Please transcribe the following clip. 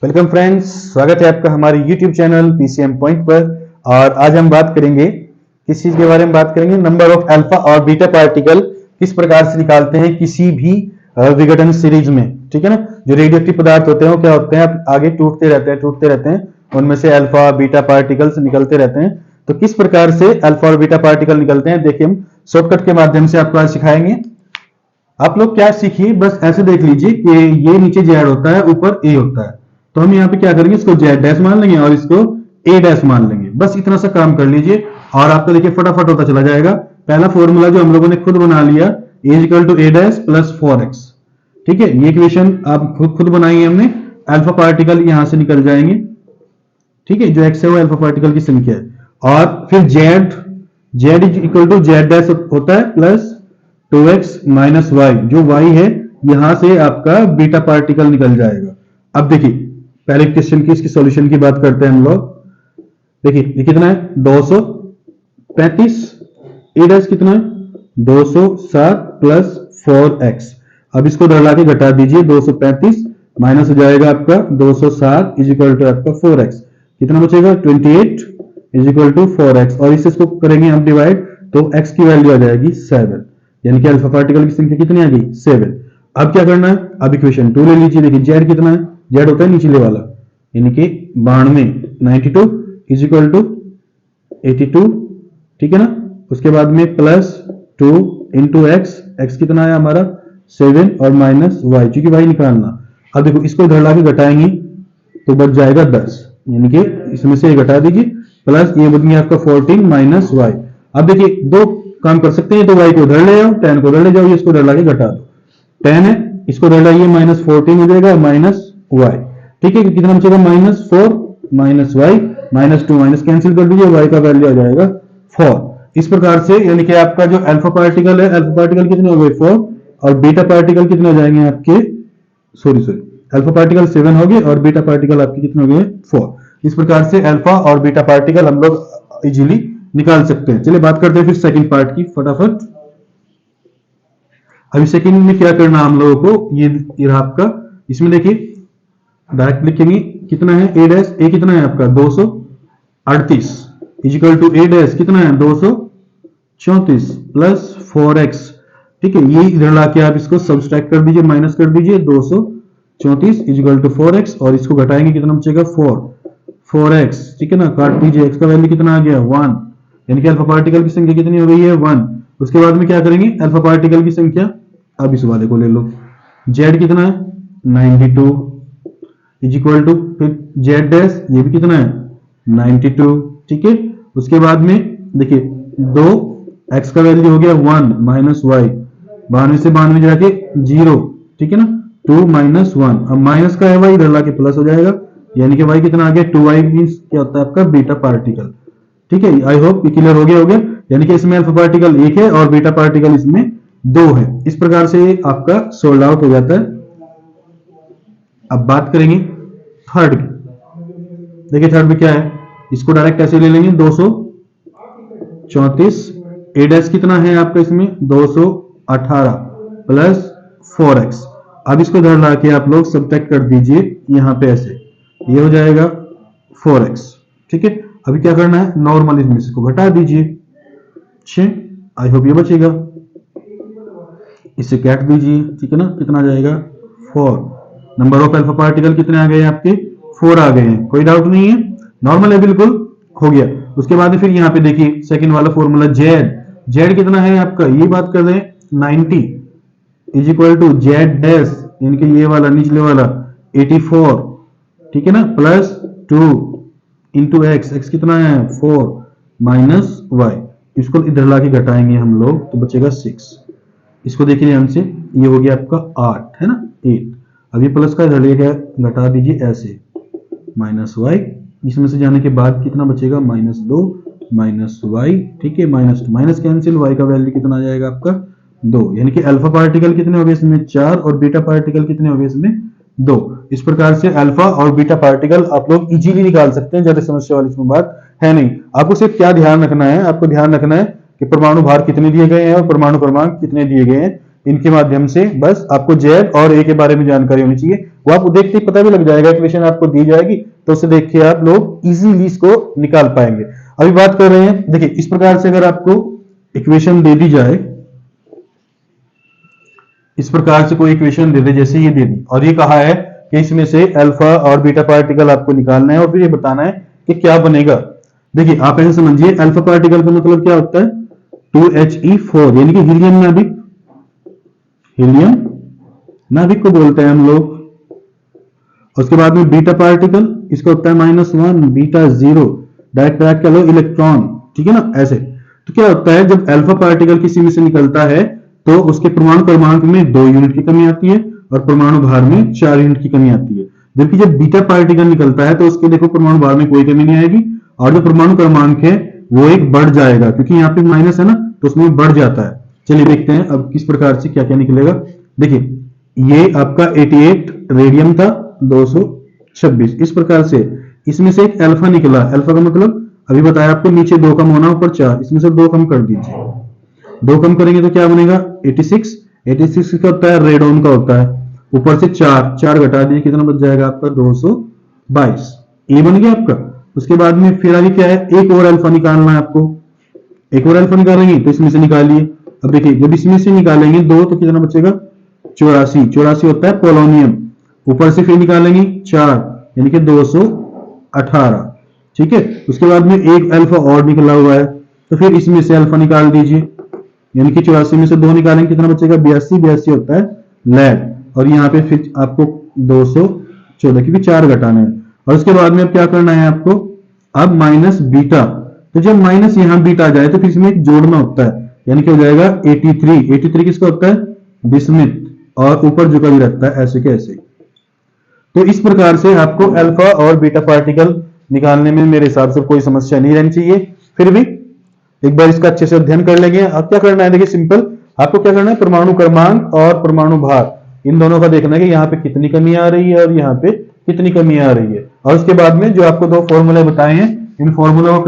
Welcome friends, स्वागत है आपका हमारे YouTube चैनल PCM पॉइंट पर। और आज हम बात करेंगे किस चीज के बारे में बात करेंगे, नंबर ऑफ अल्फा और बीटा पार्टिकल किस प्रकार से निकालते हैं किसी भी विघटन सीरीज में। ठीक है ना, जो रेडियोएक्टिव पदार्थ होते हैं वो क्या होते हैं, आगे टूटते रहते हैं, उनमें से अल्फा बीटा पार्टिकल्स निकलते रहते हैं। तो किस प्रकार से अल्फा और बीटा पार्टिकल निकलते हैं, देखिए हम शॉर्टकट के माध्यम से आपको आज सिखाएंगे। आप लोग क्या सीखिए, बस ऐसे देख लीजिए कि ये नीचे जेड होता है, ऊपर ए होता है, तो हम यहाँ पे क्या करेंगे, इसको जेड डैश मान लेंगे और इसको ए डैश मान लेंगे। बस इतना सा काम कर लीजिए और आपको देखिए फटाफट होता चला जाएगा। पहला फॉर्मूला जो हम लोगों ने खुद बना लिया, A equal to A dash plus 4x। ठीक है, ये इक्वेशन आप खुद बनाई है हमने। अल्फा पार्टिकल यहां से निकल जाएंगे। ठीक है, जो एक्स है वो अल्फा पार्टिकल की संख्या है। और फिर z equal to z dash होता है प्लस 2x माइनस वाई, जो y है यहां से आपका बीटा पार्टिकल निकल जाएगा। अब देखिए पहले क्वेश्चन की इसकी सॉल्यूशन की बात करते हैं हम लोग। देखिए ये कितना है, 235, ए डैश कितना है 207 प्लस 4x। अब इसको डला के घटा दीजिए, 235 माइनस हो जाएगा आपका 207 इज इक्वल टू आपका 4x। कितना बचेगा 28 इज इक्वल टू 4x। और इसको करेंगे हम डिवाइड, तो x की वैल्यू आ जाएगी 7, यानी कि अल्फा पार्टिकल की संख्या कितनी आ गई 7। अब क्या करना है, अब इक्वेशन 2 ले लीजिए। देखिए जेड कितना है, जेड होता है निचले वाला, यानी कि 92 इज इक्वल टू 82। ठीक है ना, उसके बाद में प्लस 2 इंटू एक्स, एक्स कितना है हमारा 7 और माइनस वाई, क्योंकि वाई निकालना। अब देखो इसको इधर ला के घटाएंगे तो बच जाएगा 10, यानी कि इसमें से घटा दीजिए, प्लस ये बन गया आपका 14 माइनस वाई। अब देखिए दो काम कर सकते हैं, तो y को उधर ले जाओ, 10 को उधर ले जाओ, इसको उधर ला के घटा दो। 10 है, इसको उधर लाइए, माइनस 14 हो जाएगा माइनस वाई। ठीक है, कितना बचेगा -4 minus y minus 2, minus cancel कर दीजिए, y का वैल्यू आ जाएगा 4। इस प्रकार से यानी कि आपका जो अल्फा पार्टिकल है, अल्फा पार्टिकल कितने हो गए 4, और बीटा पार्टिकल कितने हो जाएंगे आपके, सॉरी अल्फा पार्टिकल 7 हो गए और बीटा पार्टिकल आपके कितने हो गए 4। इस प्रकार से अल्फा और बीटा पार्टिकल हम लोग इजीली निकाल सकते हैं। चलिए बात करते हैं फिर सेकंड पार्ट की फटाफट। अभी सेकंड में क्या करना हम लोगों को, ये आपका, इसमें देखिए डायरेक्ट लिखेंगे कितना है ए डैश, ए कितना है आपका 238 इक्वल टू ए डैश कितना है 234 प्लस 4x। ठीक है, ये इधर लाके आप इसको सब्सट्रैक्ट कर दीजिए, माइनस कर दीजिए, 234 इक्वल टू 4x, और इसको घटाएंगे कितना बचेगा 4x। ठीक है ना, काट दीजिए, x का वैल्यू कितना आ गया 1, यानी कि अल्फा पार्टिकल की संख्या कितनी हो गई है 1। उसके बाद में क्या करेंगे, अल्फा पार्टिकल की संख्या, अब इस वाले को ले लो, z कितना है 92 इज इक्वल टू, फिर z डैश ये भी कितना है 92। ठीक है, उसके बाद में देखिए 2, x का वैल्यू हो गया 1 माइनस वाई, 92 से 92 जाके 0। ठीक है ना, 2 माइनस 1, अब माइनस का है y, इधर लाके प्लस हो जाएगा, यानी कि y कितना आ गया 2y, मींस क्या होता है आपका बीटा पार्टिकल। ठीक है, आई होप ये क्लियर हो गया, यानी कि इसमें अल्फा पार्टिकल 1 है और बीटा पार्टिकल इसमें 2 है। इस प्रकार से आपका सोल्ड आउट हो जाता है। अब बात करेंगे थर्ड की। देखिए थर्ड में क्या है, इसको डायरेक्ट कैसे ले लेंगे, 234, ए डैश कितना है आपका इसमें 218 प्लस 4x। अब इसको इधर ला के आप लोग सब्ट्रैक्ट कर दीजिए, यहां पे ऐसे ये हो जाएगा 4x। ठीक है, अभी क्या करना है, नॉर्मल इसमें से को घटा दीजिए 6, आई होप ये बचेगा, इसे काट दीजिए। ठीक है ना, कितना आ जाएगा 4। नंबर ऑफ अल्फा पार्टिकल कितने आ गए आपके 4 आ गए हैं, कोई डाउट नहीं है, नॉर्मल है बिल्कुल, हो गया। उसके बाद फिर यहाँ पे देखिए सेकंड वाला फॉर्मूला जेड कितना है आपका, ये बात कर रहे हैं 90 is equal to z dash, यानी कि ये वाला निचले वाला 84। ठीक है ना, प्लस 2 इंटू एक्स कितना है 4 माइनस वाई, इसको इधर ला के घटाएंगे हम लोग तो बचेगा 6। इसको देखिए ध्यान से, ये हो गया आपका 8 है ना 8। अभी प्लस का इधर लेके घटा दीजिए ऐसे, माइनस वाई, इसमें से जाने के बाद कितना बचेगा -2 माइनस वाई। ठीक है, -2 माइनस कैंसिल, वाई का वैल्यू कितना आ जाएगा आपका 2, यानी कि अल्फा पार्टिकल कितने हो गए इसमें 4 और बीटा पार्टिकल कितने हो गए इसमें 2। इस प्रकार से अल्फा और बीटा पार्टिकल आप लोग इजीली निकाल सकते हैं, ज्यादा समस्या वाली इसमें बात है नहीं। आपको सिर्फ क्या ध्यान रखना है, आपको ध्यान रखना है कि परमाणु भार कितने दिए गए हैं और परमाणु क्रमांक कितने दिए गए हैं, इनके माध्यम से बस आपको जेड और ए के बारे में जानकारी होनी चाहिए। वो आपको देखते ही पता भी लग जाएगा, इक्वेशन आपको दी जाएगी तो उसे देख के आप लोग इजीली इसको निकाल पाएंगे। अभी बात कर रहे हैं, देखिए इस प्रकार से अगर आपको इक्वेशन दे दी जाए, इस प्रकार से कोई इक्वेशन दे दे, जैसे ये दे दी और ये कहा है कि इसमें से अल्फा और बीटा पार्टिकल आपको निकालना है और फिर ये बताना है कि क्या बनेगा। देखिए आप ऐसे समझिए, अल्फा पार्टिकल का मतलब क्या होता है 2He4 यानी कि हीलियम नाभिक, हीलियम नाभिक को बोलते हैं हम लोग। उसके बाद में बीटा पार्टिकल, इसका होता है -1 बीटा 0, डायरेक्ट क्या लो इलेक्ट्रॉन, ठीक है ना ऐसे। तो क्या होता है जब अल्फा पार्टिकल किसी में से निकलता है तो उसके परमाणु क्रमांक में 2 यूनिट की कमी आती है और परमाणु भार में 4 यूनिट की कमी आती है। जबकि जब बीटा पार्टिकल निकलता है तो उसके देखो परमाणु भार में कोई कमी नहीं आएगी और जो परमाणु क्रमांक है वो एक बढ़ जाएगा, क्योंकि यहाँ पे माइनस है ना तो उसमें बढ़ जाता है। चलिए देखते हैं अब किस प्रकार से क्या क्या निकलेगा। देखिए ये आपका 88 रेडियम था, 226, इस प्रकार से इसमें से एक अल्फा निकला। अल्फा का मतलब अभी बताया आपको, नीचे 2 कम होना ऊपर 4, इसमें से 2 कम कर दीजिए। 2 कम करेंगे तो क्या बनेगा 86। 86 का होता है रेडॉन का होता है, ऊपर से 4 घटा दिए कितना बच जाएगा आपका 222, ये बन गया आपका। उसके बाद में फिर आगे क्या है, एक और अल्फा निकालना है आपको। एक और अल्फा निकालेंगे तो इसमें से निकालिए। अब देखिए जब इसमें से निकालेंगे 2 तो कितना बचेगा 84। 84 होता है पोलोनियम, ऊपर से फिर निकालेंगे 4 यानी कि 218, ठीक है। उसके बाद में एक अल्फा और निकला हुआ है तो फिर इसमें से अल्फा निकाल दीजिए, यानी कि 84 में से 2 निकालेंगे कितना बचेगा 82। 82 होता है लैड, और यहाँ पे फिर आपको 214 क्योंकि 4 घटाना है। और उसके बाद में अब क्या करना है आपको, अब माइनस बीटा, तो जब माइनस यहाँ बीटा आ जाए तो फिर इसमें एक जोड़ना होता है, यानी कि हो जाएगा 83। 83 किसका होता है बिस्मिथ, और ऊपर झुका भी रहता है ऐसे के ऐसे। तो इस प्रकार से आपको अल्फा और बीटा पार्टिकल निकालने में मेरे हिसाब से कोई समस्या नहीं रहनी चाहिए। फिर भी एक बार इसका अच्छे से अध्ययन कर लेंगे। अब क्या करना है, देखिए सिंपल, आपको क्या करना है परमाणु क्रमांक और परमाणु भार इन दोनों का देखना है कि यहाँ पे कितनी कमी आ रही है और यहाँ पे कितनी कमी आ रही है। और उसके बाद में जो आपको 2 फॉर्मूले बताए हैं इन फॉर्मूलों को